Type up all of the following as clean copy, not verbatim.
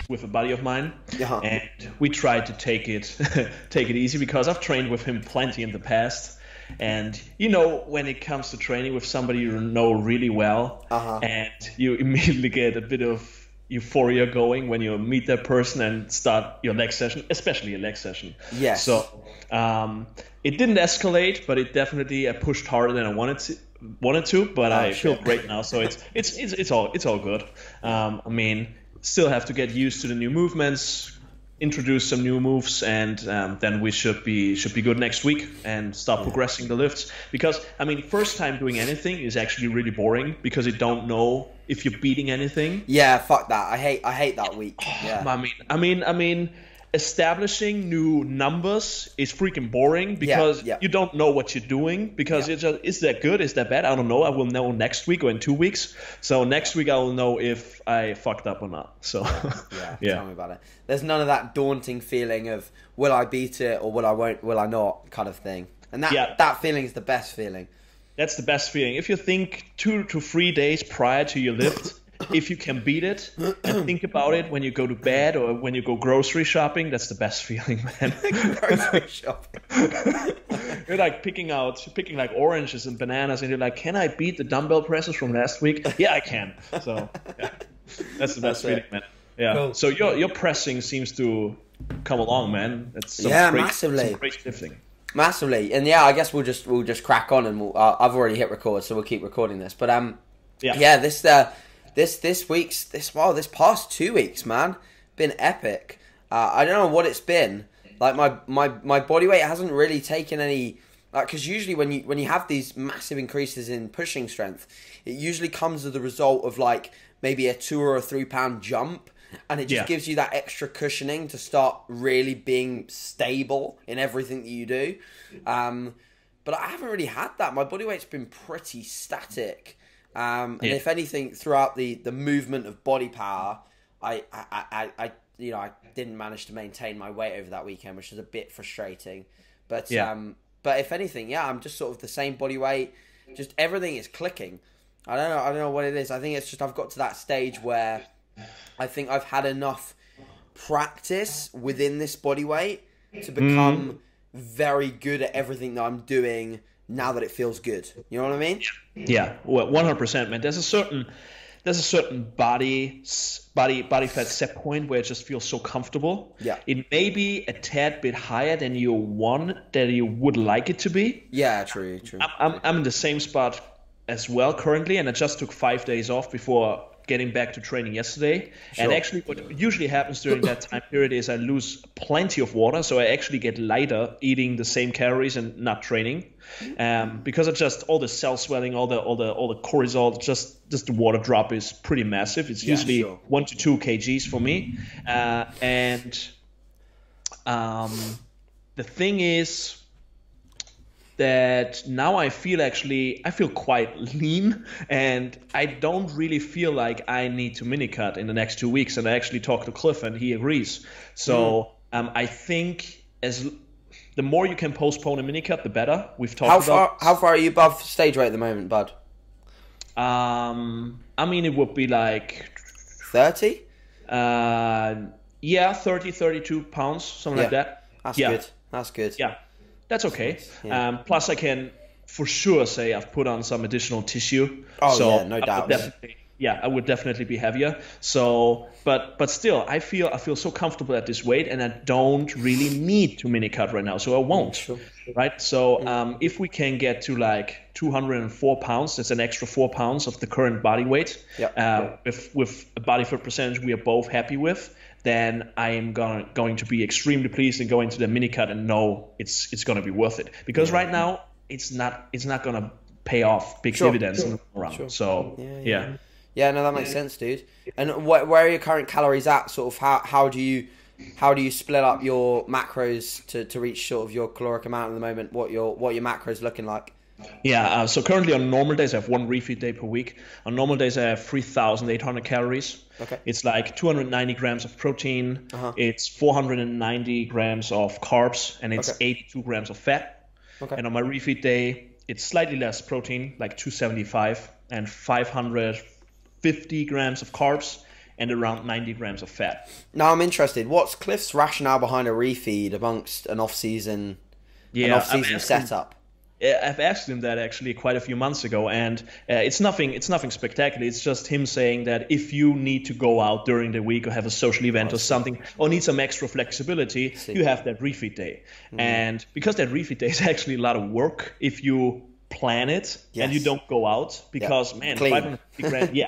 with a buddy of mine, Uh-huh. and we tried to take it take it easy because I've trained with him plenty in the past. And you know, when it comes to training with somebody you know really well, and you immediately get a bit of euphoria going when you meet that person and start your leg session, especially a leg session. Yes. So it didn't escalate, but it definitely I pushed harder than I wanted to. But I feel great now, so it's all good. I mean, still have to get used to the new movements, introduce some new moves, and then we should be good next week and start progressing the lifts. Because I mean, first time doing anything is actually really boring because you don't know if you're beating anything. Yeah, fuck that. I hate that week. Yeah. I mean, establishing new numbers is freaking boring because you don't know what you're doing, because it's just, is that good, is that bad? I don't know. I will know next week or in 2 weeks. So next week I will know if I fucked up or not. So tell me about it. There's none of that daunting feeling of will I beat it or will I not kind of thing. And that feeling is the best feeling. That's the best feeling. If you think 2 to 3 days prior to your lift, if you can beat it and think about it when you go to bed or when you go grocery shopping, that's the best feeling, man. Grocery shopping. You're like picking like oranges and bananas, and you're like, can I beat the dumbbell presses from last week? Yeah, I can. So that's the best feeling, man. Yeah. Cool. So your pressing seems to come along, man. It's massively. Some great lifting. Massively. And I guess we'll just crack on, and I've already hit record, so we'll keep recording this. But this past 2 weeks, man, been epic. I don't know what it's been. Like my body weight hasn't really taken any, because usually when you have these massive increases in pushing strength, it usually comes as the result of like maybe a 2 or a 3 pound jump, and it just gives you that extra cushioning to start really being stable in everything that you do. But I haven't really had that. My body weight's been pretty static. And if anything, throughout the movement of BodyPower, I didn't manage to maintain my weight over that weekend, which was a bit frustrating. But if anything, I'm just sort of the same body weight. Just everything is clicking. I don't know what it is. I think it's just I've got to that stage where I think I've had enough practice within this body weight to become very good at everything that I'm doing now that it feels good. You know what I mean? Yeah, well, 100%, man. There's a certain body fat set point where it just feels so comfortable. Yeah. It may be a tad bit higher than you would like it to be. Yeah, true. I'm in the same spot as well currently, and I just took 5 days off before getting back to training yesterday. Sure. And actually what usually happens during that time period is I lose plenty of water, so I actually get lighter eating the same calories and not training, because of just all the cell swelling, all the cortisol, just the water drop is pretty massive. It's usually 1 to 2 kgs for me, and the thing is that now I feel quite lean, and I don't really feel like I need to mini cut in the next 2 weeks. And I actually talked to Cliff, and he agrees. So I think the more you can postpone a mini cut, the better. We've talked about. How far are you above stage weight at the moment, bud? I mean, it would be like 30. 30, 32 pounds, something like that. That's good. Yeah. That's okay. Plus, I can for sure say I've put on some additional tissue. No doubt. I would definitely be heavier. So, but still, I feel so comfortable at this weight, and I don't really need to mini cut right now, so I won't. Sure. Right. So, if we can get to like 204 pounds, that's an extra 4 pounds of the current body weight. With a body fat percentage we are both happy with, then I am going to be extremely pleased and go into the mini cut and know it's going to be worth it. Because right now it's not going to pay off big dividends around. Sure. So yeah, no, that makes sense, dude. And where are your current calories at? Sort of how do you split up your macros to reach sort of your caloric amount at the moment? What your macros looking like? Yeah, so currently on normal days I have 1 refeed day per week. On normal days I have 3,800 calories. Okay. It's like 290 grams of protein. It's 490 grams of carbs, and it's 82 grams of fat. Okay. And on my refeed day, it's slightly less protein, like 275, and 550 grams of carbs, and around 90 grams of fat. Now I'm interested. What's Cliff's rationale behind a refeed amongst an off-season setup? I've asked him that actually quite a few months ago, and it's nothing spectacular. It's just him saying that if you need to go out during the week or have a social event or something, or need some extra flexibility, you have that refeed day. And because that refeed day is actually a lot of work if you plan it and you don't go out, because 550 grams,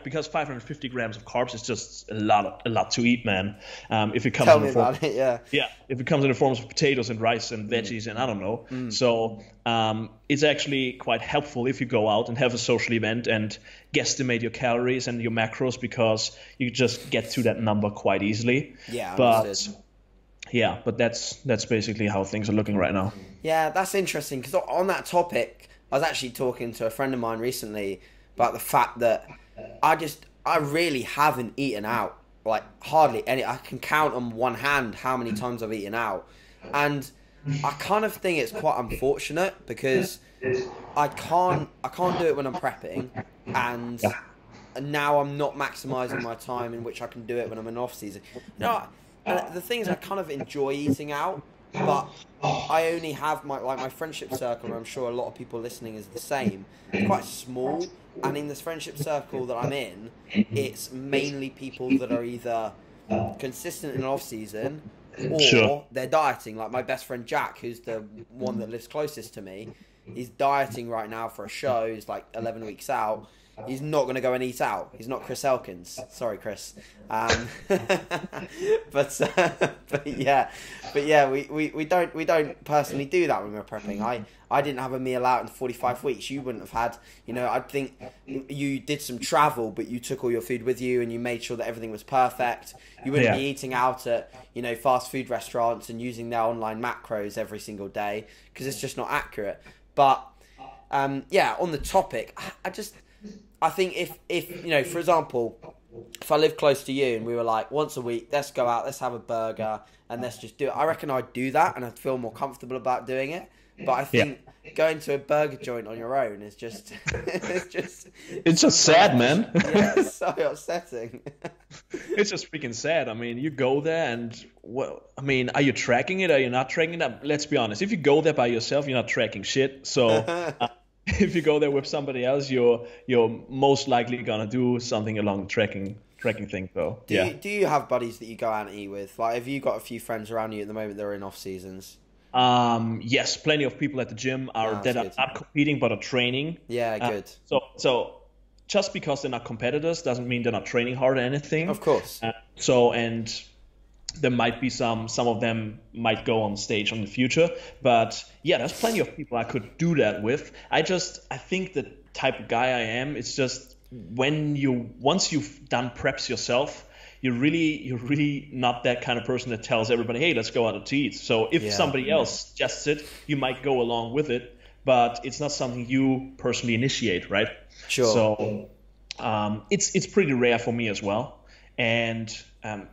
because 550 grams of carbs is just a lot to eat, man. If it comes if it comes in the forms of potatoes and rice and veggies and I don't know. So it's actually quite helpful if you go out and have a social event and guesstimate your calories and your macros, because you just get to that number quite easily. But that's basically how things are looking right now. Yeah, that's interesting, because on that topic, I was actually talking to a friend of mine recently about the fact that I really haven't eaten out, like hardly any. I can count on one hand how many times I've eaten out, and I kind of think it's quite unfortunate, because I can't do it when I'm prepping, and now I'm not maximizing my time in which I can do it when I'm in off season. The thing is, I kind of enjoy eating out, but I only have my friendship circle, and I'm sure a lot of people listening is the same. It's quite small, and in this friendship circle that I'm in, it's mainly people that are either consistent in off season or they're dieting. Like my best friend Jack, who's the one that lives closest to me, he's dieting right now for a show. He's like 11 weeks out. He's not going to go and eat out. He's not Chris Elkins. Sorry, Chris. But we don't personally do that when we're prepping. I didn't have a meal out in 45 weeks. You wouldn't have had, I think you did some travel, but you took all your food with you and you made sure that everything was perfect. You wouldn't be eating out at, fast food restaurants and using their online macros every single day, because it's just not accurate. But, on the topic, I think if for example, if I lived close to you and we were like, once a week, let's go out, let's have a burger, and let's just do it, I reckon I'd do that, and I'd feel more comfortable about doing it. But I think going to a burger joint on your own is just it's just sad, man. Yeah, it's so upsetting. It's just freaking sad. I mean, you go there and are you tracking it? Are you not tracking it? Let's be honest. If you go there by yourself, you're not tracking shit. So if you go there with somebody else, you're most likely gonna do something along the tracking thing, though. Do you have buddies that you go out and eat with? Like, have you got a few friends around you at the moment that are in off seasons? Yes, plenty of people at the gym are not competing but are training. Yeah, good. So just because they're not competitors doesn't mean they're not training hard or anything. Of course. And there might be some of them might go on stage in the future, but there's plenty of people I could do that with. I think the type of guy I am, it's just once you've done preps yourself, you're really not that kind of person that tells everybody, hey, let's go out to eat. So if somebody else suggests it, you might go along with it, but it's not something you personally initiate, right? Sure. So it's pretty rare for me as well. And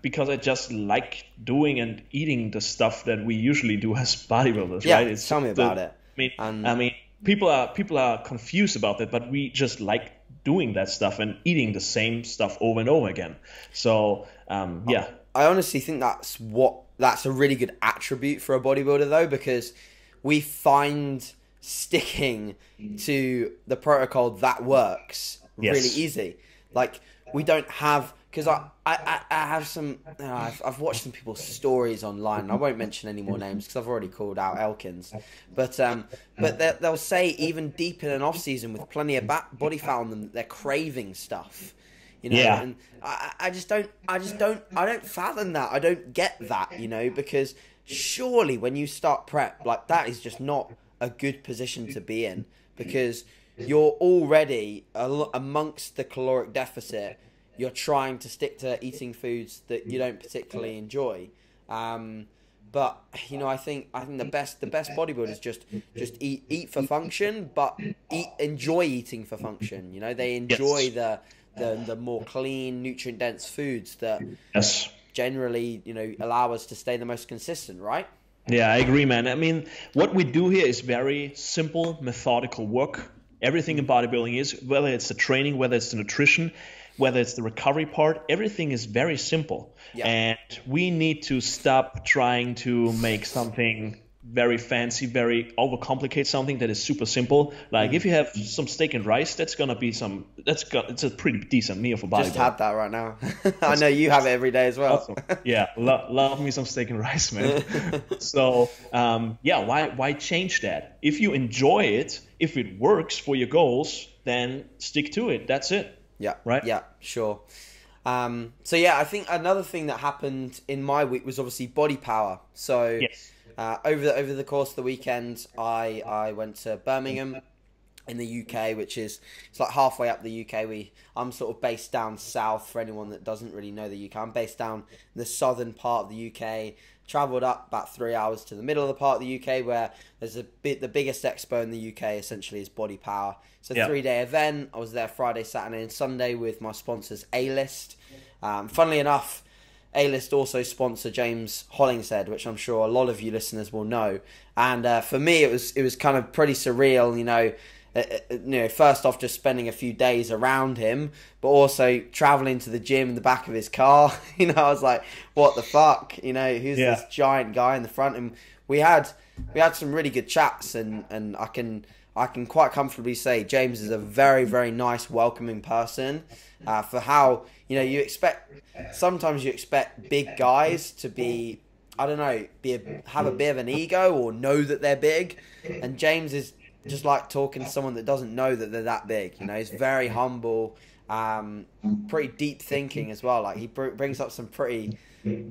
because I just like doing and eating the stuff that we usually do as bodybuilders, right? Tell me about it. I mean, people are confused about that, but we just like doing that stuff and eating the same stuff over and over again. So I honestly think that's a really good attribute for a bodybuilder, though, because we find sticking to the protocol that works really easy. Like, we don't have, because I have some, I've watched some people's stories online, and I won't mention any more names because I've already called out Elkins, but they'll say even deep in an off season with plenty of body fat on them, they're craving stuff, and I don't fathom that. I don't get that, because surely when you start prep, like, that is just not a good position to be in, because you're already amongst the caloric deficit. You're trying to stick to eating foods that you don't particularly enjoy, but I think the best bodybuilders just eat for function, but enjoy eating for function. They enjoy the more clean, nutrient dense foods that generally allow us to stay the most consistent, right? Yeah, I agree, man. I mean, what we do here is very simple, methodical work. Everything in bodybuilding is, whether it's the training, whether it's the nutrition, whether it's the recovery part, everything is very simple. Yeah. And we need to stop trying to make something very fancy, very overcomplicate something that is super simple. Like if you have some steak and rice, it's a pretty decent meal for bodybuilding. Just had that right now. I know you have it every day as well. Awesome. Yeah, love me some steak and rice, man. So why change that? If you enjoy it, if it works for your goals, then stick to it. That's it. Yeah. Right. Yeah. Sure. So yeah, I think another thing that happened in my week was obviously BodyPower. So. Yes. Over the course of the weekend, I went to Birmingham in the UK, it's like halfway up the UK. I'm sort of based down south for anyone that doesn't really know the UK. I'm based down in the southern part of the UK. Travelled up about 3 hours to the middle of the part of the UK where there's the biggest expo in the UK essentially is BodyPower. It's a 3-day event. I was there Friday, Saturday and Sunday with my sponsors A-List. Funnily enough, A-List also sponsor James Hollingshead, which I'm sure a lot of you listeners will know. And for me, it was kind of pretty surreal, first off just spending a few days around him, but also traveling to the gym in the back of his car. I was like, what the fuck? Who's this giant guy in the front? And we had some really good chats, and I can quite comfortably say James is a very, very nice, welcoming person. For how sometimes you expect big guys to be, I don't know, have a bit of an ego or know that they're big, and James is just like talking to someone that doesn't know that they're that big. He's very humble, pretty deep thinking as well. Like he brings up some pretty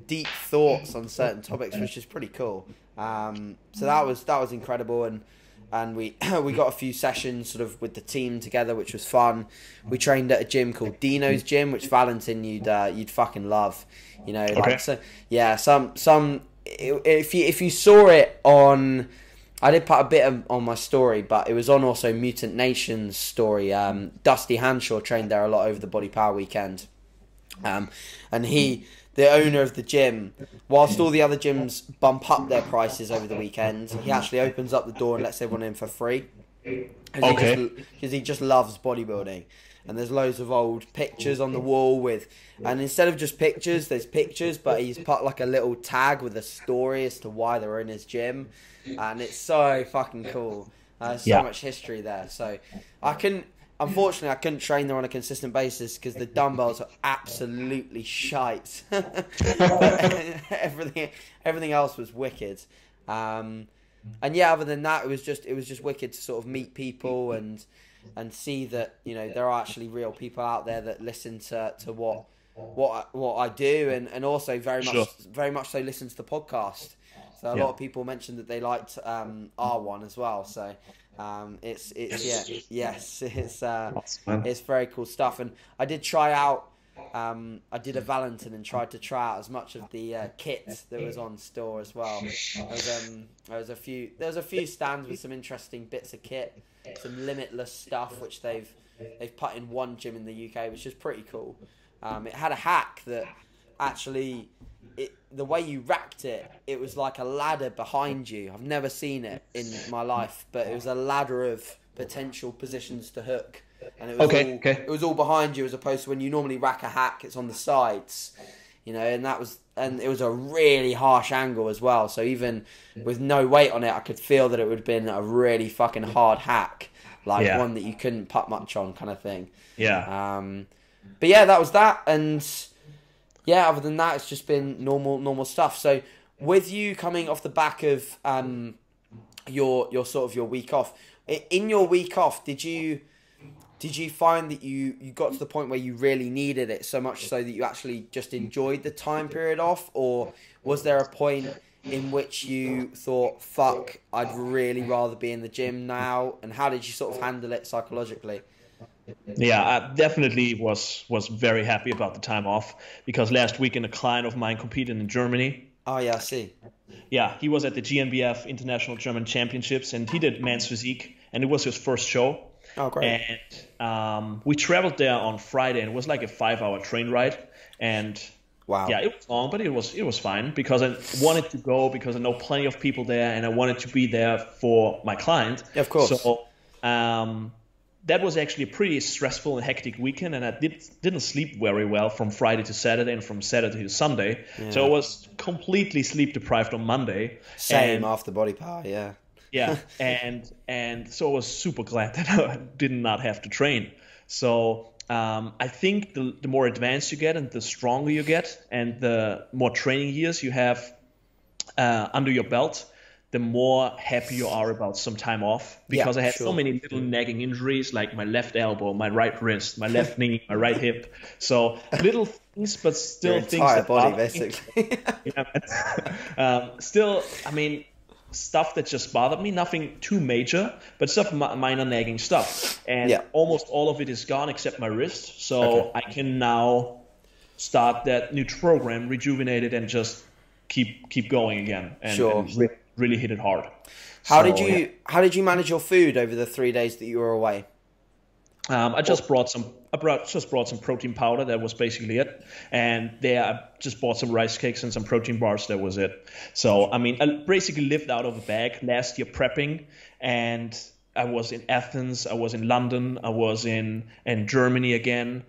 deep thoughts on certain topics, which is pretty cool. So that was incredible, and we got a few sessions sort of with the team together, which was fun. We trained at a gym called Dino's Gym, which Valentin you'd fucking love. If you saw it on, I did put a bit on my story, but it was on also Mutant Nation's story. Dusty Hanshaw trained there a lot over the BodyPower weekend, and the owner of the gym, whilst all the other gyms bump up their prices over the weekend, he actually opens up the door and lets everyone in for free. Because he just loves bodybuilding. And there's loads of old pictures on the wall and instead of just pictures, there's pictures, but he's put like a little tag with a story as to why they're in his gym. And it's so fucking cool. So much history there. So unfortunately, I couldn't train there on a consistent basis because the dumbbells are absolutely shite. everything else was wicked. And other than that, it was just wicked to sort of meet people and see that there are actually real people out there that listen to what I do, and also very much so listen to the podcast. So a lot of people mentioned that they liked R1 as well. So. It's very cool stuff, and I did try out. I did a Valentin and tried to try out as much of the kit that was on store as well. There was a few stands with some interesting bits of kit, some limitless stuff which they've put in one gym in the UK, which is pretty cool. It had a hack that actually. The way you racked it was like a ladder behind you. I've never seen it in my life, but it was a ladder of potential positions to hook, and it was all behind you, as opposed to when you normally rack a hack, it's on the sides, and it was a really harsh angle as well. So even with no weight on it, I could feel that it would have been a really fucking hard hack, one that you couldn't put much on, kind of thing. But that was that, and. Other than that, it's just been normal stuff. So, with you coming off the back of your sort of your week off, in your week off, did you find that you got to the point where you really needed it so much so that you actually just enjoyed the time period off, or was there a point in which you thought, "Fuck, I'd really rather be in the gym now"? And how did you sort of handle it psychologically? Yeah, I definitely was very happy about the time off, because last weekend a client of mine competed in Germany. Oh yeah, I see. Yeah, he was at the GNBF International German Championships, and he did men's physique, and it was his first show. Oh, great. And we traveled there on Friday, and it was like a 5-hour train ride. And wow. Yeah, it was long, but it was fine, because I wanted to go, because I know plenty of people there, and I wanted to be there for my client. Yeah, of course. So that was actually a pretty stressful and hectic weekend, and I didn't sleep very well from Friday to Saturday and from Saturday to Sunday. Yeah. So I was completely sleep deprived on Monday. Same after BodyPower, yeah. Yeah, and so I was super glad that I did not have to train. So I think the more advanced you get and the stronger you get and the more training years you have under your belt, the more happy you are about some time off, because I had so many little nagging injuries, like my left elbow, my right wrist, my left knee, my right hip. So little things, but still your things entire that body, basically. Still, I mean, stuff that just bothered me, nothing too major, but stuff minor nagging stuff. And almost all of it is gone except my wrist. So I can now start that new program, rejuvenated, and just keep going again. And really hit it hard. How did you manage your food over the 3 days that you were away? I just brought some protein powder. That was basically it. And there I just bought some rice cakes and some protein bars. That was it. So I mean, I basically lived out of a bag last year prepping, and I was in Athens, I was in London, I was in Germany again.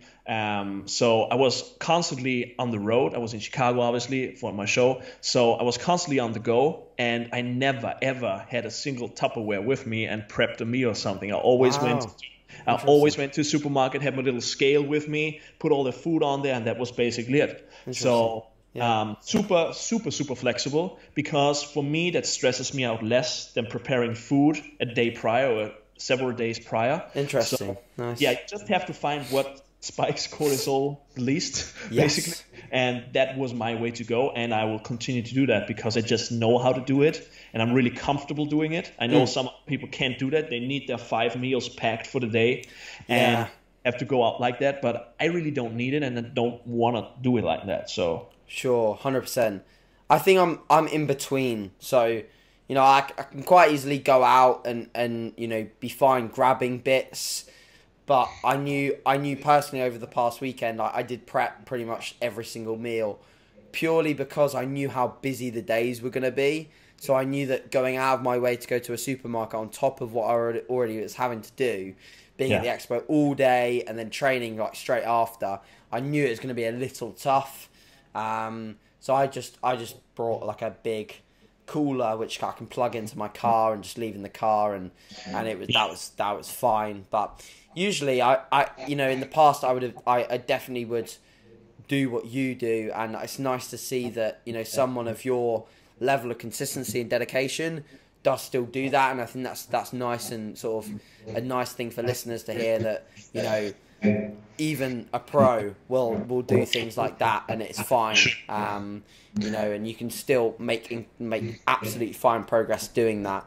So I was constantly on the road. I was in Chicago, obviously, for my show. So I was constantly on the go, and I never, ever had a single Tupperware with me and prepped a meal or something. I always went to the supermarket, had my little scale with me, put all the food on there, and that was basically it. So super flexible, because for me that stresses me out less than preparing food a day prior or several days prior. Interesting. So, nice. Yeah, you just have to find what spikes cortisol the least, basically. And that was my way to go, and I will continue to do that because I just know how to do it, and I'm really comfortable doing it. I know some people can't do that. They need their 5 meals packed for the day and have to go out like that, but I really don't need it, and I don't want to do it like that. So sure, 100%. I think I'm in between. So, you know, I can quite easily go out and you know, be fine grabbing bits. But I knew personally over the past weekend, I did prep pretty much every single meal, purely because I knew how busy the days were going to be. So I knew that going out of my way to go to a supermarket on top of what I already was having to do, being at the expo all day and then training like straight after, I knew it was going to be a little tough. So I just brought like a big cooler which I can plug into my car and just leave in the car, and that was fine. But usually I you know, in the past I definitely would do what you do, and it's nice to see that, you know, someone of your level of consistency and dedication does still do that. And I think that's nice, and sort of a nice thing for listeners to hear, that, you know, even a pro will do things like that, and it's fine. You know, and you can still make absolutely fine progress doing that.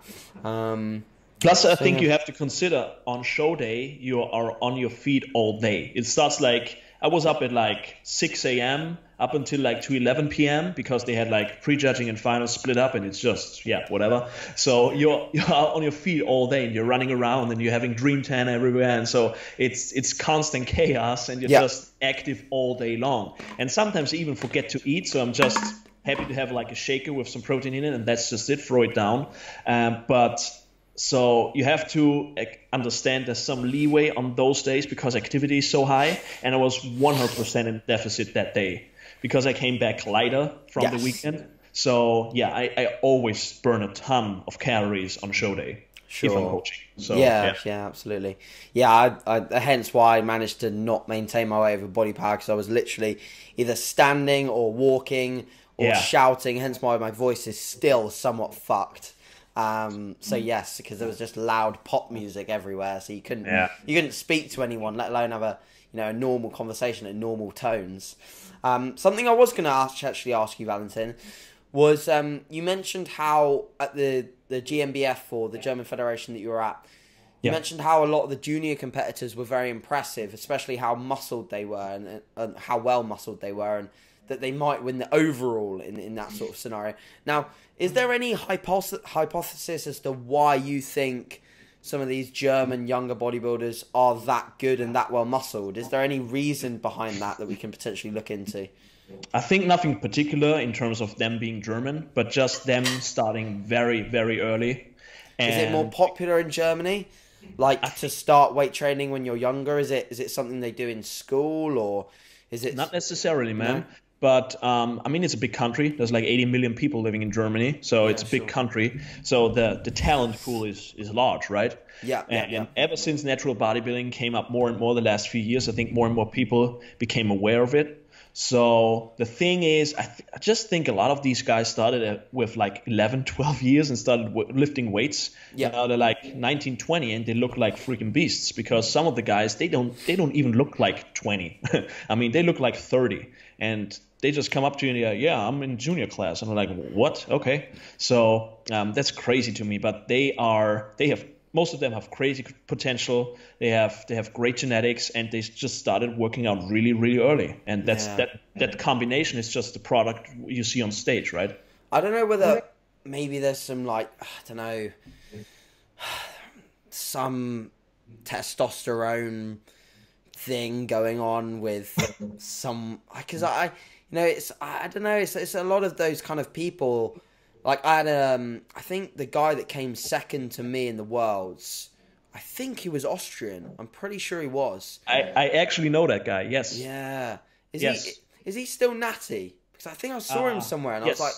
Plus, I think you have to consider on show day, you are on your feet all day. It starts like, I was up at like 6 a.m. up until like 11 p.m. because they had like prejudging and finals split up, and it's just, whatever. So you're on your feet all day, and you're running around, and you're having dream tan everywhere. And so it's constant chaos, and you're just active all day long. And sometimes you even forget to eat. So I'm just happy to have like a shaker with some protein in it, and that's just it, throw it down. So you have to understand there's some leeway on those days because activity is so high, and I was 100% in deficit that day because I came back lighter from the weekend. So I always burn a ton of calories on show day if I'm coaching. So yeah, absolutely. Yeah, I hence why I managed to not maintain my weight over BodyPower, because I was literally either standing or walking or shouting, hence why my voice is still somewhat fucked. So yes, because there was just loud pop music everywhere, so you couldn't speak to anyone, let alone have a normal conversation at normal tones. Something I was going to actually ask you, Valentin, was you mentioned how at the GmbF, or the German Federation that you were at, you mentioned how a lot of the junior competitors were very impressive, especially how muscled they were and how well muscled they were, and that they might win the overall in that sort of scenario. Now, is there any hypothesis as to why you think some of these German younger bodybuilders are that good and that well muscled? Is there any reason behind that we can potentially look into? I think nothing particular in terms of them being German, but just them starting very, very early. Is it more popular in Germany? like to start weight training when you're younger? Is it something they do in school, or is it Not necessarily, man? No? But I mean, it's a big country. There's like 80 million people living in Germany, so it's a big country. So the talent pool is large, right? Yeah, And ever since natural bodybuilding came up more and more the last few years, I think more and more people became aware of it. So the thing is, I just think a lot of these guys started with like 11, 12 years and started lifting weights. Yeah. Now they're like 19, 20 and they look like freaking beasts, because some of the guys, they don't even look like 20. I mean, they look like 30, and they just come up to you and they're, yeah, I'm in junior class. And I'm like, what? Okay. So that's crazy to me, but most of them have crazy potential. They have great genetics, and they just started working out really, really early. And that combination is just the product you see on stage, right? I don't know whether maybe there's some like, I don't know, some testosterone thing going on with some, because I don't know, it's a lot of those kind of people. Like I had I think the guy that came second to me in the Worlds, I think he was Austrian. I'm pretty sure he was. I actually know that guy. Yes. Yeah. Is he still natty? Because I think I saw him somewhere, and I was like,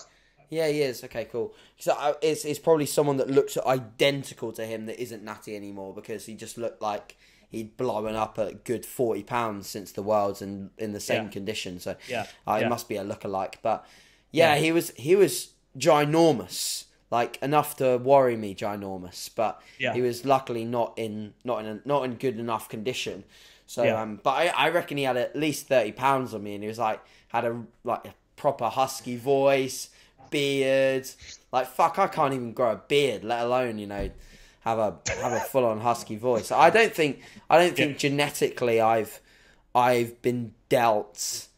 yeah, he is. Okay, cool. So it's probably someone that looks identical to him that isn't natty anymore, because he just looked like he'd blown up a good 40 pounds since the Worlds and in the same condition. So it must be a lookalike. But he was ginormous, like enough to worry me, ginormous. But he was luckily not in good enough condition. So but I reckon he had at least 30 pounds on me, and he was like had a proper husky voice, beard. Like fuck, I can't even grow a beard, let alone have a full on husky voice. I don't think genetically I've been dealt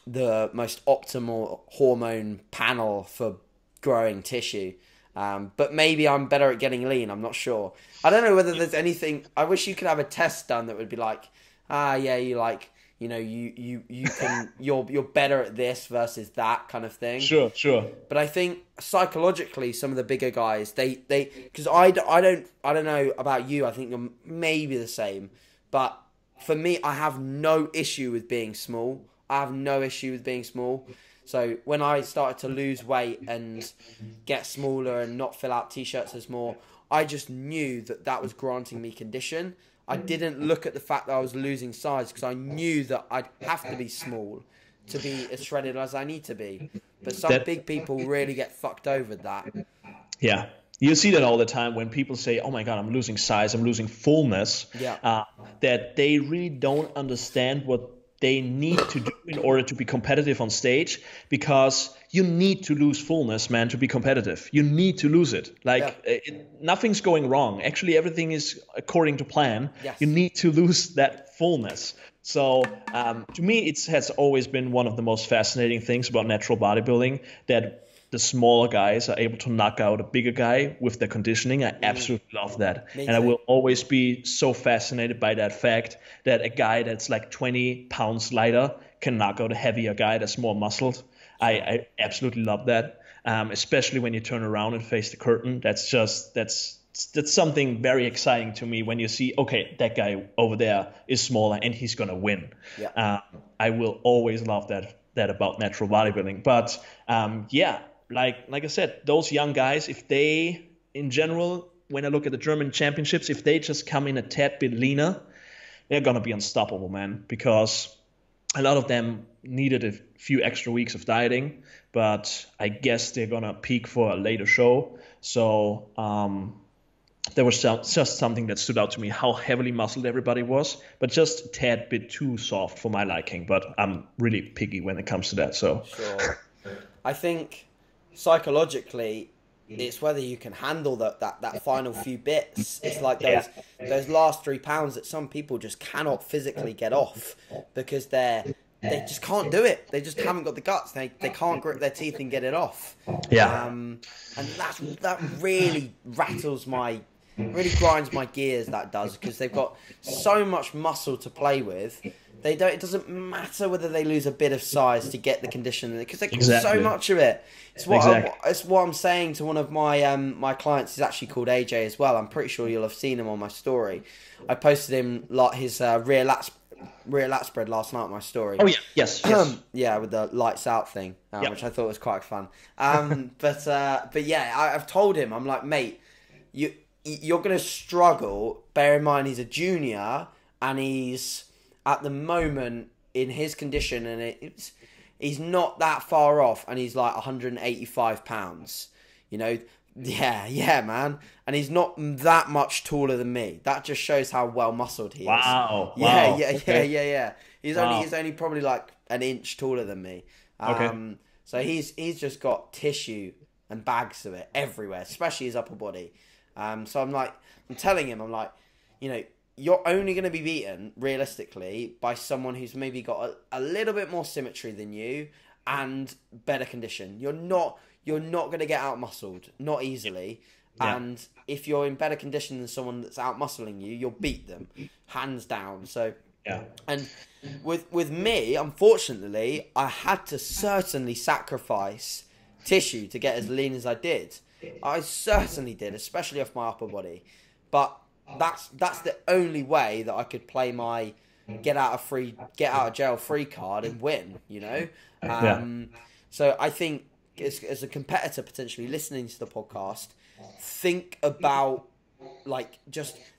the most optimal hormone panel for growing tissue, but maybe I'm better at getting lean. I'm not sure. I don't know whether there's anything. I wish you could have a test done that would be like, you're better at this versus that kind of thing. Sure. But I think psychologically, some of the bigger guys, they because I don't know about you. I think you're maybe the same, but for me, I have no issue with being small. So when I started to lose weight and get smaller and not fill out t-shirts as more, I just knew that was granting me condition. I didn't look at the fact that I was losing size, because I knew that I'd have to be small to be as shredded as I need to be. But some big people really get fucked over that. Yeah. You see that all the time when people say, oh my God, I'm losing size, I'm losing fullness. Yeah. That they really don't understand what they need to do in order to be competitive on stage, because you need to lose fullness, man, to be competitive. You need to lose it. Nothing's going wrong. Actually, everything is according to plan. Yes. You need to lose that fullness. So to me, it has always been one of the most fascinating things about natural bodybuilding, that the smaller guys are able to knock out a bigger guy with their conditioning. I absolutely love that. And I will always be so fascinated by that fact that a guy that's like 20 pounds lighter can knock out a heavier guy that's more muscled. I absolutely love that, especially when you turn around and face the curtain. That's something very exciting to me when you see, okay, that guy over there is smaller and he's going to win. Yeah. I will always love that about natural bodybuilding. But like I said, those young guys, if they, in general, when I look at the German championships, if they just come in a tad bit leaner, they're going to be unstoppable, man, because a lot of them needed a few extra weeks of dieting, but I guess they're going to peak for a later show. So there was just something that stood out to me, how heavily muscled everybody was, but just a tad bit too soft for my liking. But I'm really picky when it comes to that. So sure. I think psychologically, it's whether you can handle that final few bits. It's like those last 3 pounds that some people just cannot physically get off, because they just can't do it. They just haven't got the guts. They can't grit their teeth and get it off. Yeah. And that really really grinds my gears, that does, because they've got so much muscle to play with They don't. It doesn't matter whether they lose a bit of size to get the condition because they got Exactly. so much of it. It's what I'm saying to one of my my clients. He's actually called AJ as well. I'm pretty sure you'll have seen him on my story. I posted him like his rear lat spread last night on my story. Oh yeah, yes. Yeah, with the lights out thing, which I thought was quite fun. But yeah, I've told him, I'm like, mate, you're gonna struggle. Bear in mind he's a junior and he's at the moment in his condition, and he's not that far off, and he's like 185 pounds. You know, yeah, man, and he's not that much taller than me. That just shows how well muscled he is. Wow. Yeah. Okay. Yeah. He's only probably like an inch taller than me. Okay. So he's just got tissue and bags of it everywhere, especially his upper body. So I'm telling him, you know, you're only going to be beaten realistically by someone who's maybe got a little bit more symmetry than you and better condition. You're not going to get out muscled, not easily. Yeah. And if you're in better condition than someone that's out muscling you, you'll beat them hands down. So yeah. And with me, unfortunately, I had to certainly sacrifice tissue to get as lean as I did. I certainly did, especially off my upper body. But that's the only way that I could play my get out of jail free card and win, you know? So I think as a competitor potentially listening to the podcast, think about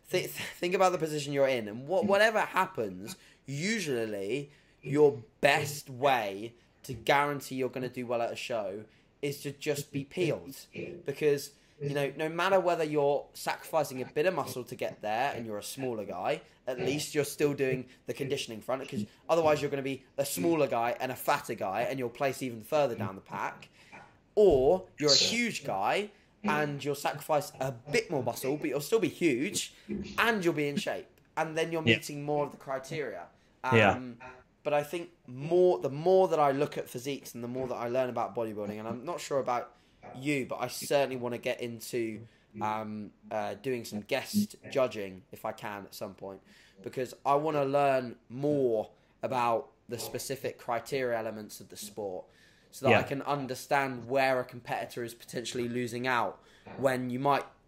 think about the position you're in, and whatever happens, usually your best way to guarantee you're going to do well at a show is to just be peeled, because you know, no matter whether you're sacrificing a bit of muscle to get there and you're a smaller guy, at least you're still doing the conditioning front, because otherwise you're going to be a smaller guy and a fatter guy and you'll place even further down the pack. Or you're a huge guy and you'll sacrifice a bit more muscle, but you'll still be huge and you'll be in shape. And then you're meeting more of the criteria. But I think the more that I look at physiques and the more that I learn about bodybuilding, and I'm not sure about you, but I certainly want to get into doing some guest judging if I can at some point, because I want to learn more about the specific criteria elements of the sport, so that I can understand where a competitor is potentially losing out. When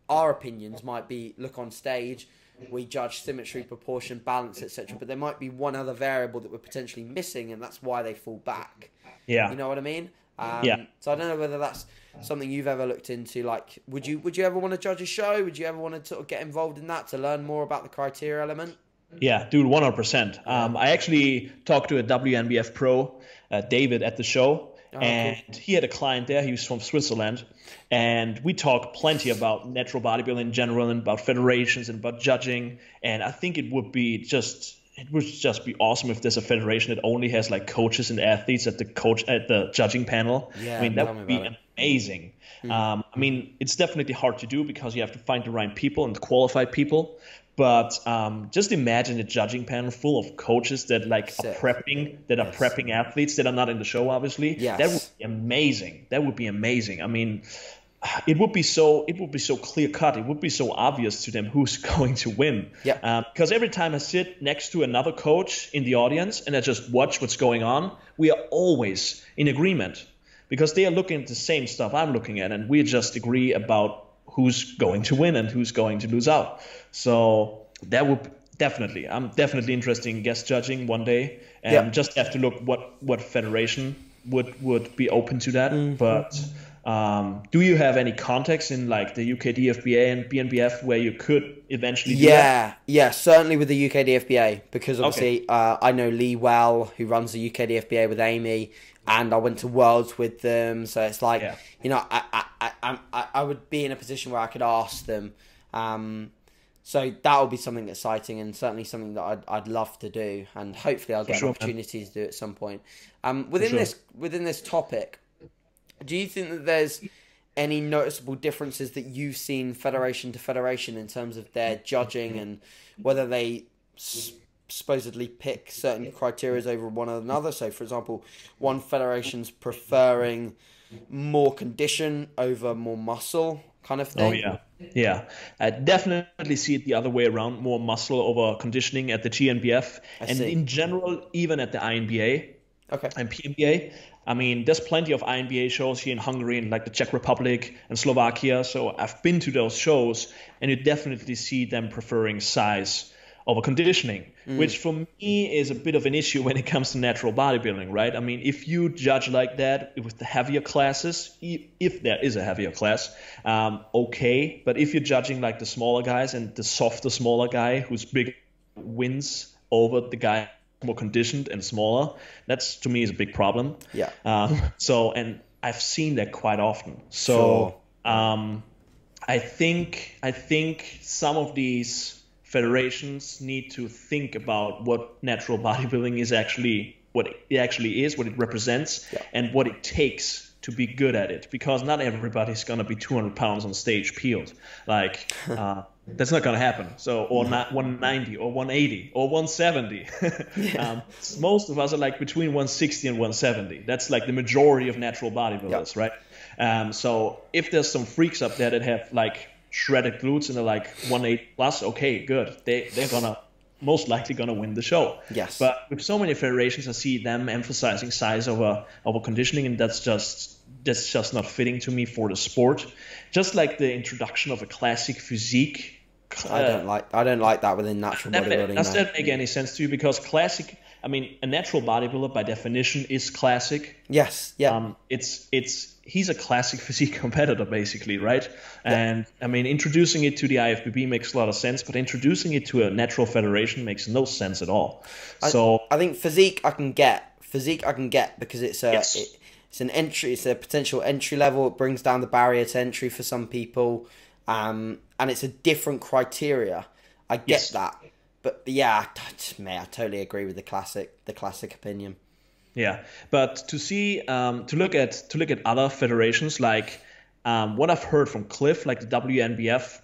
our opinions might be, look on stage, we judge symmetry, proportion, balance, etc. But there might be one other variable that we're potentially missing, and that's why they fall back. Yeah, you know what I mean? So I don't know whether that's something you've ever looked into. Like, would you ever want to judge a show? Would you ever want to sort of get involved in that to learn more about the criteria element? Yeah, dude, 100%. I actually talked to a WNBF pro, David, at the show. And cool. He had a client there. He was from Switzerland, and we talked plenty about natural bodybuilding in general and about federations and about judging. And I think it would just be awesome if there's a federation that only has like coaches and athletes at the judging panel. Yeah, I mean, that would be amazing. I mean, it's definitely hard to do because you have to find the right people and qualified people. But just imagine a judging panel full of coaches that are prepping athletes that are not in the show, obviously. Yes. That would be amazing. I mean, it would be so clear cut. It would be so obvious to them who's going to win. Yeah. Because every time I sit next to another coach in the audience and I just watch what's going on, we are always in agreement, because they are looking at the same stuff I'm looking at, and we just agree about who's going to win and who's going to lose out. So that would I'm definitely interested in guest judging one day, and just have to look what federation would be open to that. Mm-hmm. But do you have any contacts in like the UK DFBA and BNBF where you could eventually do that? Yeah, certainly with the UK DFBA, because obviously I know Lee well, who runs the UK DFBA with Amy, and I went to Worlds with them, so it's like, you know, I would be in a position where I could ask them. So that would be something exciting, and certainly something that I'd love to do, and hopefully I'll get an opportunity to do at some point. Within this topic, do you think that there's any noticeable differences that you've seen federation to federation in terms of their judging, and whether they supposedly pick certain criteria over one another? So, for example, one federation's preferring more condition over more muscle, kind of thing. Oh yeah, yeah. I definitely see it the other way around, more muscle over conditioning at the GNBF, and in general, even at the INBA and PNBA. I mean, there's plenty of INBA shows here in Hungary and like the Czech Republic and Slovakia. So I've been to those shows, and you definitely see them preferring size over conditioning, which for me is a bit of an issue when it comes to natural bodybuilding, right? I mean, if you judge like that with the heavier classes, if there is a heavier class, okay. But if you're judging like the smaller guys and the softer, smaller guy who's big wins over the guy more conditioned and smaller, that's to me is a big problem. Yeah. And I've seen that quite often. So I think some of these federations need to think about what natural bodybuilding is actually, what it actually is, what it represents, and what it takes to be good at it. Because not everybody's gonna be 200 pounds on stage peeled. Like that's not gonna happen. So or not 190 or 180 or 170. Most of us are like between 160 and 170. That's like the majority of natural bodybuilders, right? So if there's some freaks up there that have like shredded glutes and they're like 180 plus, okay, good. They're gonna most likely gonna win the show. Yes. But with so many federations, I see them emphasizing size over conditioning, and that's just not fitting to me for the sport. Just like the introduction of a classic physique. I don't like that within natural bodybuilding. Does that make any sense to you? Because classic, I mean, a natural bodybuilder by definition is classic. Yes. Yeah. He's a classic physique competitor, basically, right? Yeah. And I mean, introducing it to the IFBB makes a lot of sense, but introducing it to a natural federation makes no sense at all. I think physique I can get because it's it's an entry, it's a potential entry level. It brings down the barrier to entry for some people, and it's a different criteria. I get that, but yeah, I totally agree with the classic opinion. Yeah, but to see, to look at other federations, like what I've heard from Cliff, like the WNBF,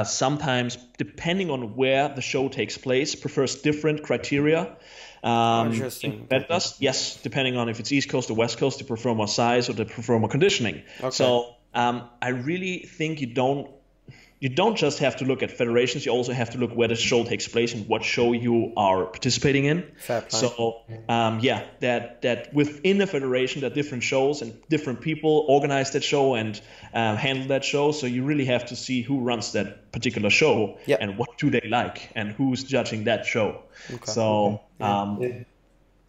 sometimes depending on where the show takes place, prefers different criteria. Interesting. Yes, depending on if it's East Coast or West Coast, they prefer more size or they prefer more conditioning. Okay. So I really think you don't just have to look at federations, you also have to look where the show takes place and what show you are participating in. Fair play. So, that within the federation, there are different shows and different people organize that show and handle that show. So you really have to see who runs that particular show and what do they like and who's judging that show. Okay. So,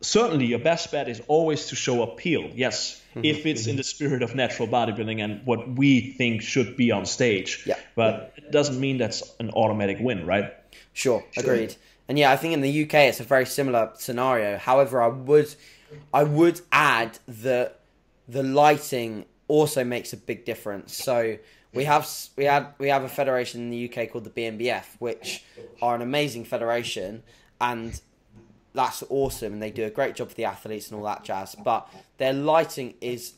certainly your best bet is always to show appeal. Yes. If it's in the spirit of natural bodybuilding and what we think should be on stage. Yeah. But it doesn't mean that's an automatic win, right? Sure, agreed. And yeah, I think in the UK it's a very similar scenario. However, I would add that the lighting also makes a big difference. So we have a federation in the UK called the BNBF, which are an amazing federation, and that's awesome, and they do a great job for the athletes and all that jazz. But their lighting is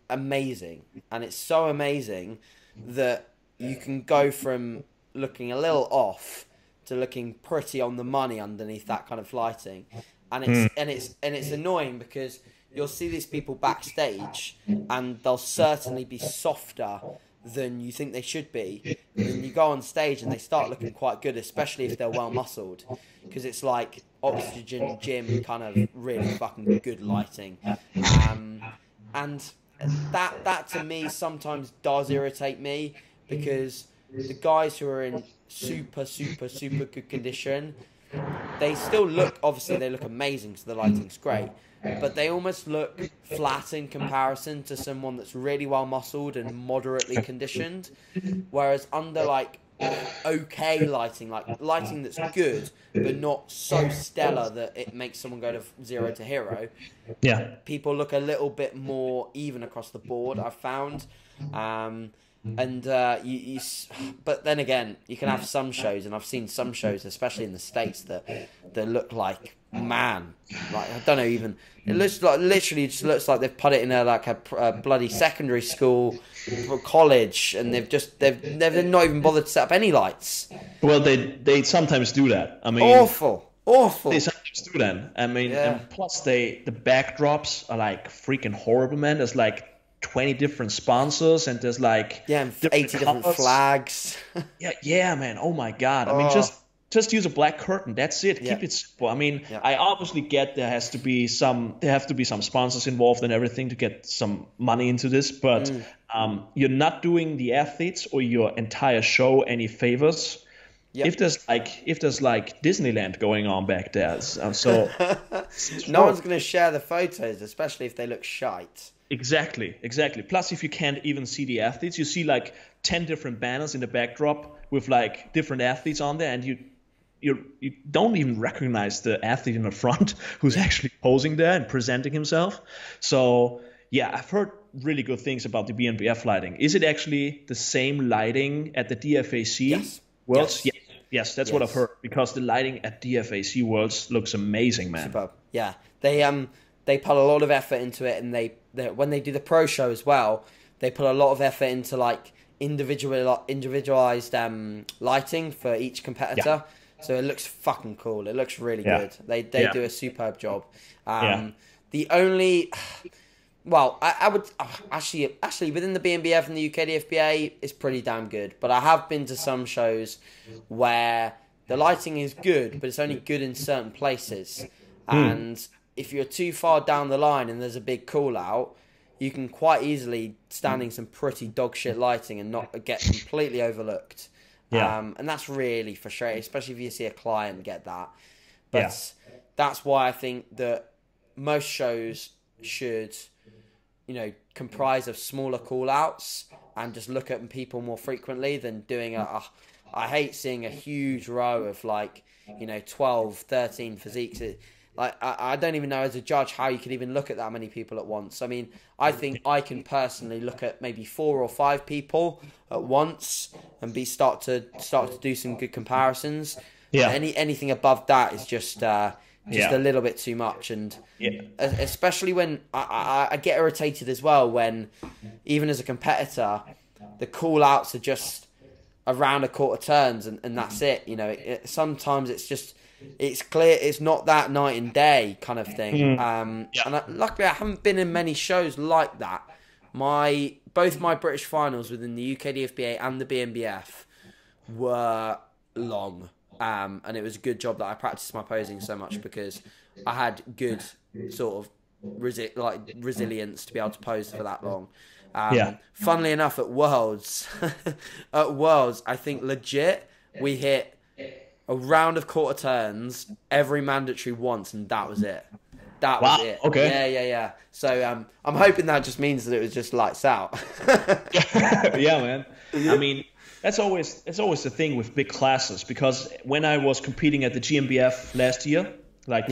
amazing, and it's so amazing that you can go from looking a little off to looking pretty on the money underneath that kind of lighting. And it's annoying because you'll see these people backstage, and they'll certainly be softer than you think they should be. And then you go on stage and they start looking quite good, especially if they're well muscled, because it's like oxygen gym kind of really fucking good lighting. And that to me sometimes does irritate me, because the guys who are in super good condition, they still look, obviously they look amazing, so the lighting's great, but they almost look flat in comparison to someone that's really well muscled and moderately conditioned. Whereas under like okay lighting, like lighting that's good but not so stellar that it makes someone go to 0 to hero, people look a little bit more even across the board, I've found. But then again, you can have some shows, and I've seen some shows, especially in the States, that look like, man, like I don't know, even it looks like literally just looks like they've put it in a bloody secondary school or college, and they've not even bothered to set up any lights. Well, they sometimes do that. I mean, awful. They sometimes do that. I mean, and plus the backdrops are like freaking horrible, man. There's like 20 different sponsors, and there's like and 80 different flags. yeah, man. Oh my God. I mean, just use a black curtain. That's it. Keep it simple. I mean, I obviously get there have to be some sponsors involved and everything to get some money into this, but you're not doing the athletes or your entire show any favors. Yep. If there's like Disneyland going on back there, so no one's going to share the photos, especially if they look shite. Exactly. Plus, if you can't even see the athletes, you see like 10 different banners in the backdrop with like different athletes on there, and you don't even recognize the athlete in the front who's actually posing there and presenting himself. So yeah, I've heard really good things about the BNBF lighting. Is it actually the same lighting at the DFAC Worlds? Yes, that's what I've heard, because the lighting at DFAC Worlds looks amazing, man. Superb. Yeah, they put a lot of effort into it, and they when they do the pro show as well, they put a lot of effort into like individualized lighting for each competitor. So it looks fucking cool. It looks really good. They do a superb job. The only, well, I would actually within the BNBF and the UKDFBA is pretty damn good. But I have been to some shows where the lighting is good, but it's only good in certain places. And if you're too far down the line and there's a big call out, you can quite easily stand in some pretty dog shit lighting and not get completely overlooked. And that's really frustrating, especially if you see a client get that. But that's why I think that most shows should, comprise of smaller call-outs and just look at people more frequently than doing I hate seeing a huge row of 12, 13 physiques. I don't even know as a judge how you could even look at that many people at once. I mean, I think I can personally look at maybe 4 or 5 people at once and start to do some good comparisons. Anything above that is just a little bit too much, and especially when I get irritated as well when, even as a competitor, the call outs are just around a quarter turns and that's it. Sometimes it's clear it's not that night and day kind of thing. And luckily I haven't been in many shows like that. Both my British finals within the UKDFBA and the BNBF were long. And it was a good job that I practiced my posing so much, because I had good sort of resilience to be able to pose for that long. Funnily enough, at Worlds, I think legit we hit a round of quarter turns every mandatory once, and that was it. That was it. Okay. Yeah. So I'm hoping that just means that it was just lights out. Yeah, man. I mean, that's always the thing with big classes, because when I was competing at the GmbF last year, that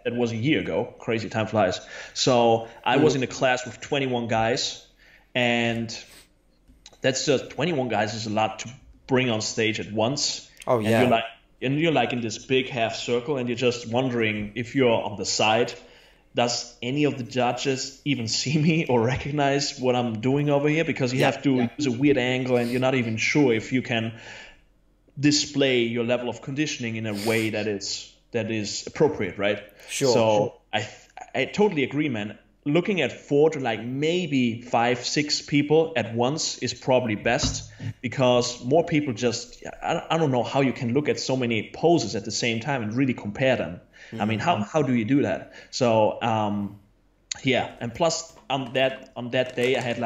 was a year ago. Crazy, time flies. So I was in a class with 21 guys, and that's just 21 guys is a lot to bring on stage at once. Oh yeah. And you're like in this big half circle, and you're just wondering if you're on the side, does any of the judges even see me or recognize what I'm doing over here? Because you have to use a weird angle, and you're not even sure if you can display your level of conditioning in a way that is appropriate, right? So I totally agree, man. Looking at 4 to maybe 5, 6 people at once is probably best, because more people I don't know how you can look at so many poses at the same time and really compare them. I mean, how do you do that? So and plus on that day I had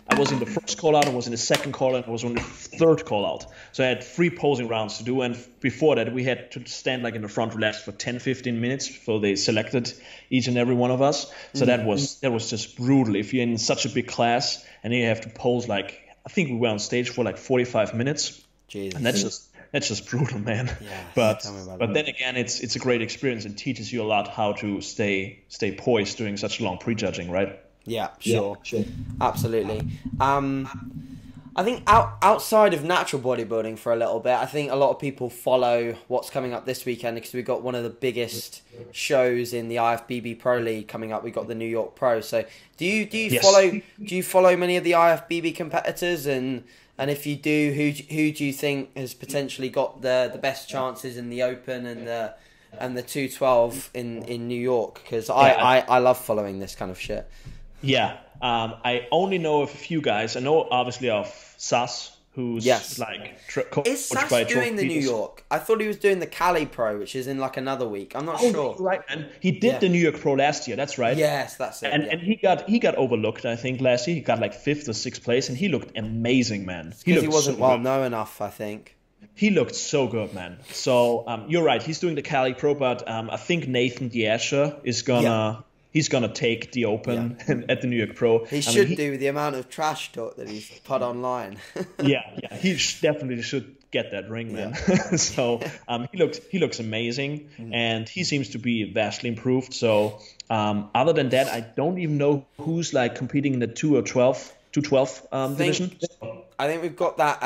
I was in the first call out, I was in the second call out, I was on the third call out. So I had 3 posing rounds to do, and before that we had to stand in the front relax for 10-15 minutes before they selected each and every one of us. So that was just brutal. If you're in such a big class and you have to pose I think we were on stage for 45 minutes. Jesus. And that's just brutal, man. Yeah, but then again, it's a great experience and teaches you a lot how to stay poised during such long prejudging, right? Yeah, sure. Absolutely. I think outside of natural bodybuilding for a little bit, I think a lot of people follow what's coming up this weekend, because we've got one of the biggest shows in the IFBB Pro League coming up. We've got the New York Pro. So do you follow many of the IFBB competitors, and if you do, who do you think has potentially got the best chances in the Open and the 212 in New York? Because I love following this kind of shit. Yeah, I only know of a few guys. I know obviously of Sas, who's Yes. like Is coached Sash by doing the New Jordan. York? I thought he was doing the Cali Pro, which is in like another week. I'm not Oh, you're sure. right, man. He did Yeah. the New York Pro last year. That's right. Yes, that's it. Yeah. And he got overlooked. I think last year he got like fifth or sixth place, and he looked amazing, man. It's He because he looked so wasn't well good. known enough, I think. He looked so good, man. So you're right. He's doing the Cali Pro, but I think Nathan Diasher is Yeah. gonna take the Yeah. Open at the New York Pro. He I mean, should do with the amount of trash talk that he's put online. yeah, definitely should get that ring, man. Yeah. So he looks amazing, and he seems to be vastly improved. So other than that, I don't even know who's like competing in the 212 division. I think we've got that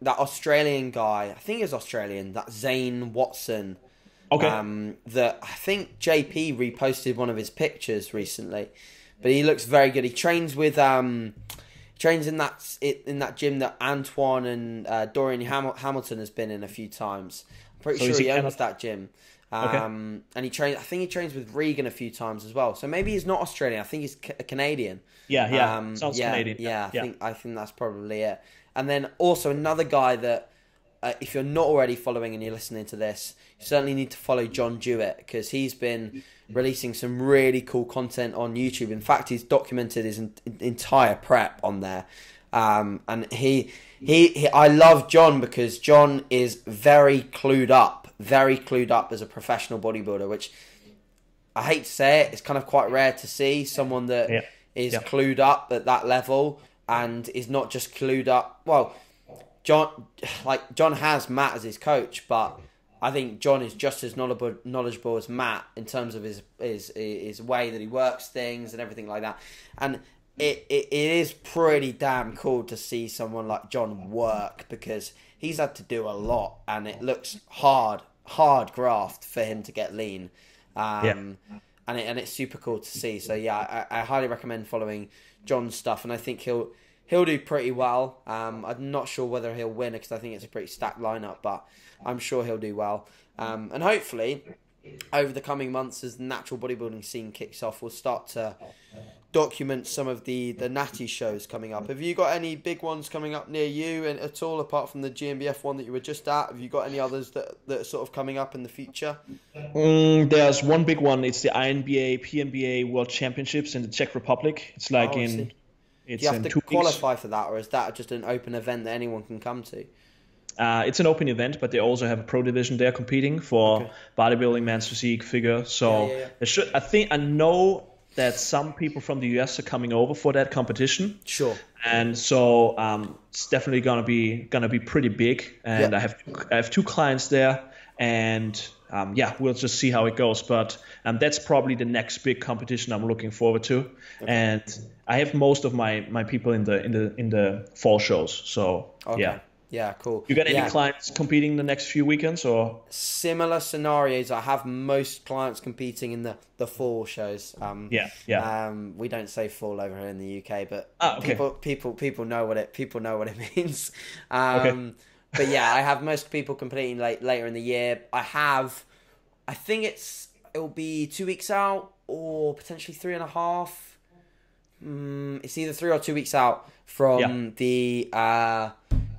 Australian guy. I think he's Australian. That Zane Watson. Okay. That I think JP reposted one of his pictures recently, but he looks very good. He trains with trains in that gym that Antoine and Dorian Hamilton has been in a few times. I'm pretty So sure is he he owns that gym. Okay. And he trains. I think he trains with Regan a few times as well. So maybe he's not Australian. I think he's a Canadian. Yeah. Sounds Yeah, Canadian. yeah. Yeah. I think that's probably it. And then also another guy that, if you're not already following and you're listening to this, you certainly need to follow John Jewett, because he's been releasing some really cool content on YouTube. In fact, he's documented his entire prep on there. And I love John because John is very clued up as a professional bodybuilder, which I hate to say it, it's kind of quite rare to see someone that is clued up at that level and is not just clued up. Well, John has Matt as his coach, but I think John is just as knowledgeable as Matt in terms of his way that he works things and everything like that. And it is pretty damn cool to see someone like John work, because he's had to do a lot and it looks hard graft for him to get lean. And it's super cool to see. So yeah, I highly recommend following John's stuff, and I think he'll do pretty well. I'm not sure whether he'll win, because I think it's a pretty stacked lineup, but I'm sure he'll do well. And hopefully, over the coming months, as the natural bodybuilding scene kicks off, we'll start to document some of the natty shows coming up. Have you got any big ones coming up near you and at all, apart from the GmbF one that you were just at? Have you got any others that are sort of coming up in the future? There's one big one. It's the INBA, PNBA World Championships in the Czech Republic. It's like Do you have to 2 weeks. qualify for that, or is that just an open event that anyone can come to? It's an open event, but they also have a pro division there competing for bodybuilding, man's physique, figure. So I know that some people from the US are coming over for that competition. Sure. And so it's definitely gonna be pretty big. And I have 2 clients there, and we'll just see how it goes. But that's probably the next big competition I'm looking forward to. Okay. And I have most of my people in the fall shows. So yeah. Yeah, cool. You got any clients competing the next few weekends, or similar scenarios? I have most clients competing in the fall shows. We don't say fall over here in the UK, but people know what it means. But yeah, I have most people competing later in the year. I think it'll be 2 weeks out, or potentially 3.5. It's either 3 or 2 weeks out from the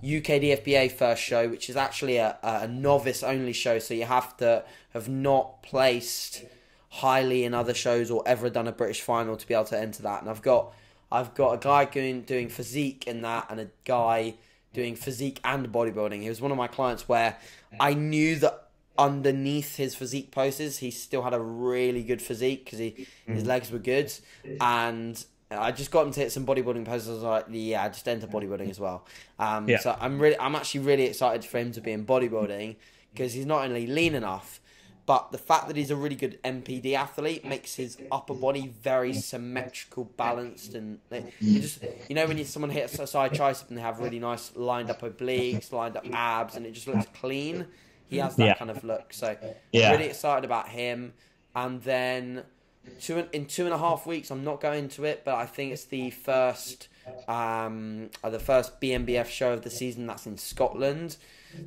UK DFBA first show, which is actually a novice only show, so you have to have not placed highly in other shows or ever done a British final to be able to enter that. And I've got a guy doing physique in that, and a guy doing physique and bodybuilding. He was one of my clients where I knew that underneath his physique poses he still had a really good physique, because his legs were good, and I just got him to hit some bodybuilding poses. I was like, yeah, just enter bodybuilding as well. So I'm actually really excited for him to be in bodybuilding, because he's not only lean enough, but the fact that he's a really good MPD athlete makes his upper body very symmetrical, balanced, and you just, when someone hits a side tricep and they have really nice lined up obliques, lined up abs, and it just looks clean. He has that kind of look. So really excited about him. And then in 2.5 weeks, I'm not going to it, but I think it's the first BNBF show of the season. That's in Scotland.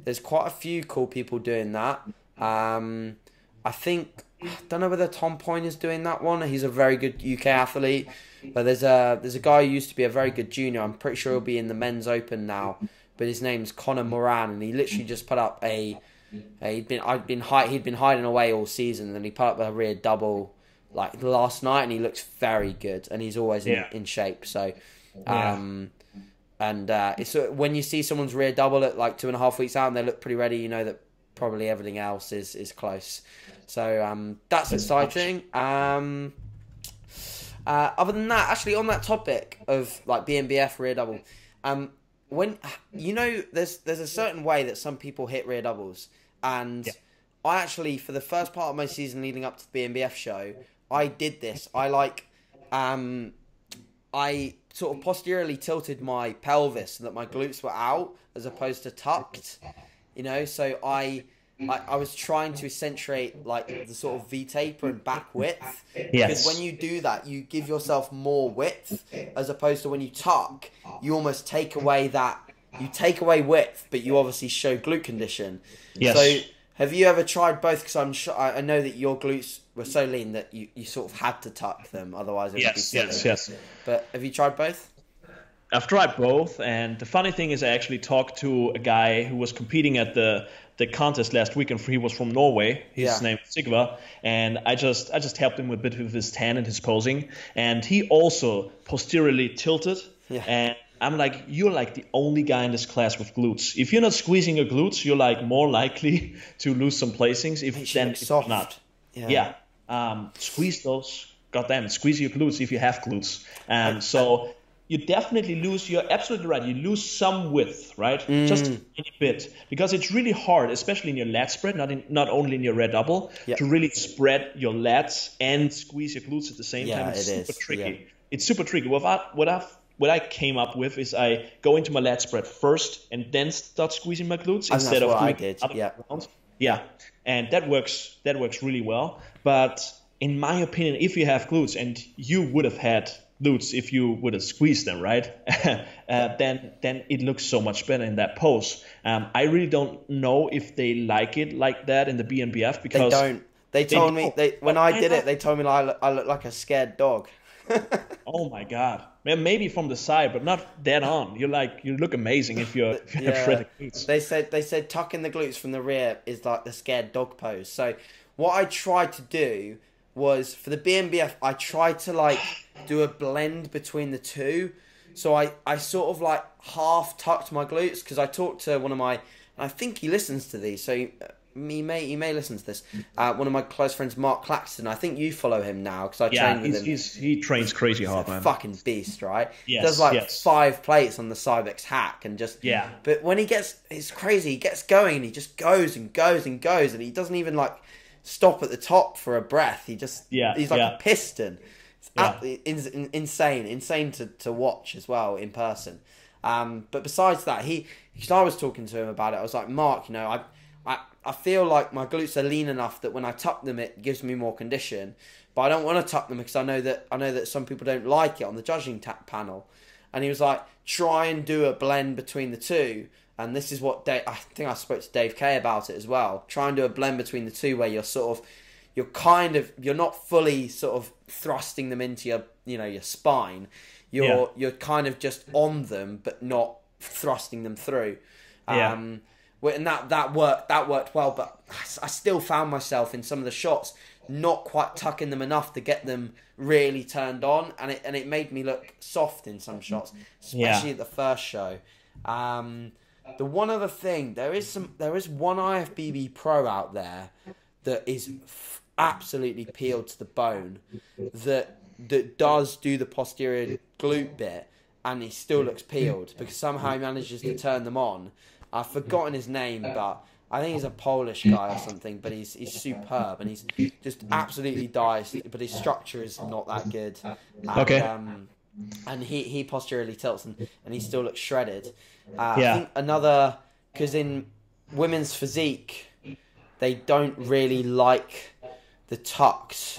There's quite a few cool people doing that. I think don't know whether Tom Poyner's doing that one. He's a very good UK athlete. But there's a guy who used to be a very good junior. I'm pretty sure he'll be in the men's open now. But his name's Conor Moran, and he literally just put up he'd been hiding away all season, and he put up a rear double like last night, and he looks very good, and he's always in shape. So, it's when you see someone's rear double at like 2.5 weeks out and they look pretty ready, you know that probably everything else is close. So that's exciting. Other than that, actually on that topic of like BNBF rear double, when you know there's a certain way that some people hit rear doubles, and I actually, for the first part of my season leading up to the BNBF show, I did this. I sort of posteriorly tilted my pelvis so that my glutes were out as opposed to tucked, you know. So I was trying to accentuate like the sort of V-taper and back width. Because when you do that, you give yourself more width, as opposed to when you tuck, you almost take away width, but you obviously show glute condition. Yes. So have you ever tried both? Because I'm sure, I know that your glutes were so lean that you sort of had to tuck them, otherwise it would be silly. Yes. But have you tried both? I've tried both, and the funny thing is I actually talked to a guy who was competing at the contest last weekend. He was from Norway. His name is Sigva, and I just helped him with a bit of his tan and his posing, and he also posteriorly tilted. And I'm like, you're like the only guy in this class with glutes. If you're not squeezing your glutes, you're like more likely to lose some placings. If not, squeeze those. Goddamn, squeeze your glutes if you have glutes. So you definitely lose. You're absolutely right. You lose some width, right? Just a tiny bit, because it's really hard, especially in your lat spread, not only in your rear double, to really spread your lats and squeeze your glutes at the same time. It's super tricky. It's super tricky. What I came up with is I go into my lat spread first and then start squeezing my glutes instead of doing other rounds. Yeah, and that works really well. But in my opinion, if you have glutes, and you would have had glutes if you would have squeezed them, right? Then it looks so much better in that pose. I really don't know if they like it like that in the BNBF, because they don't. They told me when I did it, they told me I look like a scared dog. Oh my god! Maybe from the side, but not dead on. You look amazing if you have shredded glutes. They said tucking the glutes from the rear is like the scared dog pose. So what I tried to do was, for the BNBF, I tried to like do a blend between the two. So I sort of like half tucked my glutes, because I talked to one of my, and I think he listens to these, so he may listen to this. One of my close friends, Mark Claxton. I think you follow him now, because I trained with him. He trains crazy hard, man. Fucking beast, right? Yes, does like 5 plates on the Cybex hack and just But when it's crazy. He gets going and he just goes and goes and goes, and he doesn't even like stop at the top for a breath. He's like a piston. It's insane to watch as well in person. But besides that, because I was talking to him about it, I was like, Mark, you know, I feel like my glutes are lean enough that when I tuck them, it gives me more condition. But I don't want to tuck them because I know that some people don't like it on the judging panel. And he was like, try and do a blend between the two. And this is what I think I spoke to Dave Kay about it as well. Try and do a blend between the two where you're not fully sort of thrusting them into your spine. You're kind of just on them, but not thrusting them through. And that worked well, but I still found myself in some of the shots not quite tucking them enough to get them really turned on, and it made me look soft in some shots, especially at the first show. The one other thing, there is one IFBB pro out there that is absolutely peeled to the bone, that does do the posterior glute bit, and he still looks peeled because somehow he manages to turn them on. I've forgotten his name, but I think he's a Polish guy or something, but he's superb, and he's just absolutely dies, but his structure is not that good. And he posteriorly tilts, and he still looks shredded. I think because in women's physique, they don't really like the tucks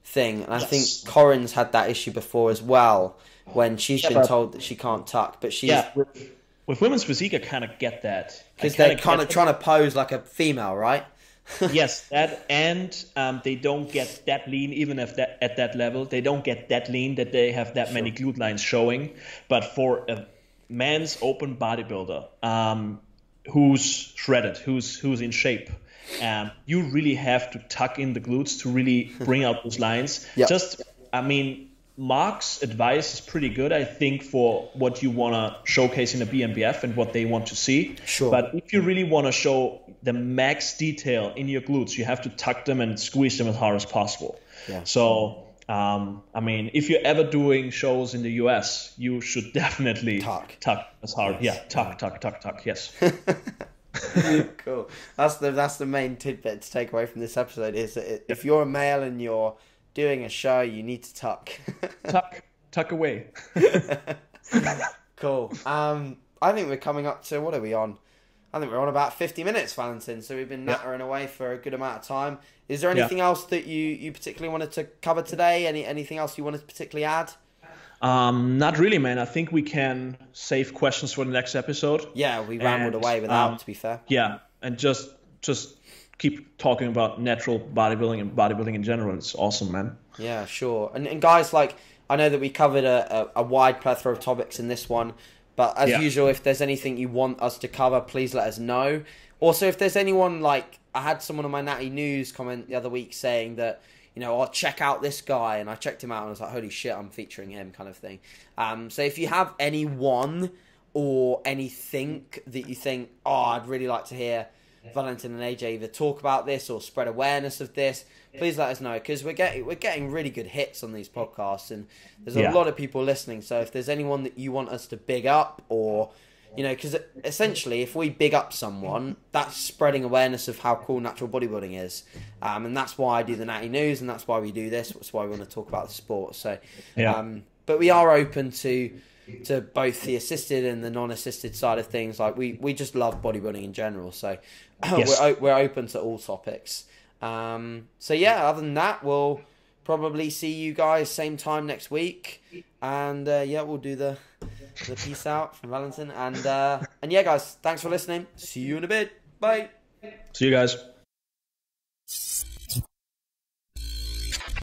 thing, and I think Corin's had that issue before as well, when she's been told that she can't tuck, but she's... With women's physique, I kind of get that. Because they're kind of trying to pose like a female, right? Yes, that, and they don't get that lean, even if at that level. They don't get that lean that they have that many glute lines showing. But for a man's open bodybuilder who's shredded, who's in shape, you really have to tuck in the glutes to really bring out those lines. Yep. Mark's advice is pretty good, I think, for what you want to showcase in a BNBF and what they want to see. Sure. But if you really want to show the max detail in your glutes, you have to tuck them and squeeze them as hard as possible. Yeah. So, if you're ever doing shows in the US, you should definitely tuck as hard. Yes. Yeah, tuck. Yes. Cool. That's the main tidbit to take away from this episode is that if you're a male and you're doing a show, you need to tuck. tuck away. Cool. I think we're coming up to, what are we on? I think we're on about 50 minutes, Valentin. So we've been nattering away for a good amount of time. Is there anything else that you particularly wanted to cover today? Anything else you wanted to particularly add? Not really, man. I think we can save questions for the next episode. Yeah, we rambled away without, to be fair. Yeah, and just keep talking about natural bodybuilding and bodybuilding in general. It's awesome, man. Yeah, sure. And guys, like, I know that we covered a wide plethora of topics in this one, but as usual, if there's anything you want us to cover, please let us know. Also, if there's anyone, like, I had someone on my Natty News comment the other week saying that, I'll check out this guy, and I checked him out and I was like, holy shit, I'm featuring him, kind of thing. So if you have anyone or anything that you think, I'd really like to hear Valentin and AJ either talk about this or spread awareness of this, please let us know, because we're getting really good hits on these podcasts, and there's a lot of people listening. So if there's anyone that you want us to big up, or because essentially if we big up someone, that's spreading awareness of how cool natural bodybuilding is, and that's why I do the Natty News, and that's why we do this. That's why we want to talk about the sport. So but we are open to both the assisted and the non-assisted side of things. Like we just love bodybuilding in general, so we're open to all topics. So yeah, other than that, we'll probably see you guys same time next week, and we'll do the peace out from Valentin, and yeah guys, thanks for listening. See you in a bit. Bye. See you guys.